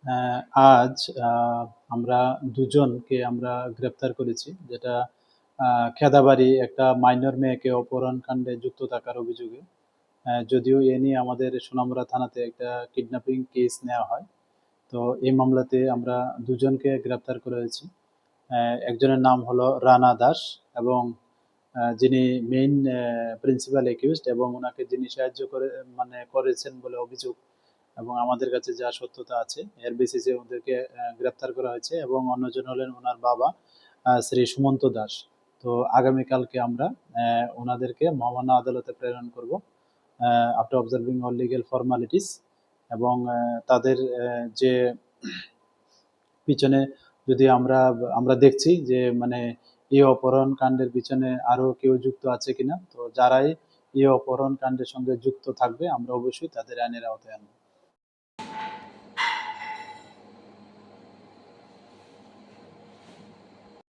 আহ, আজ আমরা দুজনকে আমরা গ্রেপ্তার করেছি, যেটা খেদাবাড়ি একটা মাইনর মেয়েকে অপহরণ কাণ্ডে যুক্ত থাকার অভিযোগে। যদিও এ নিয়ে আমাদের সোনামুড়া থানাতে একটা কিডন্যাপিং কেস নেওয়া হয়। তো এই মামলাতে আমরা দুজনকে গ্রেপ্তার করা হয়েছি। একজনের নাম হলো রানা দাস, এবং যিনি মেইন প্রিন্সিপাল একিউজড, এবং ওনাকে যিনি সাহায্য করেছেন বলে অভিযোগ, এবং আমাদের কাছে যা সত্যতা আছে এর বেসিসে ওদেরকে গ্রেপ্তার করা হয়েছে। এবং অন্যজন হলেন ওনার বাবা, শ্রী সুমন্ত দাস। তো আগামীকালকে আমরা ওনাদেরকে মহামান্য আদালতে প্রেরণ করব after observing all legal formalities. এবং তাদের যে পিছনে যদি আমরা আমরা দেখছি যে মানে এই অপহরণ কাণ্ডের পিছনে আরো কেউ যুক্ত আছে কিনা, তো যারাই এই অপহরণ কাণ্ডের সঙ্গে যুক্ত থাকবে আমরা অবশ্যই তাদের আইনের আওতায় আনবো।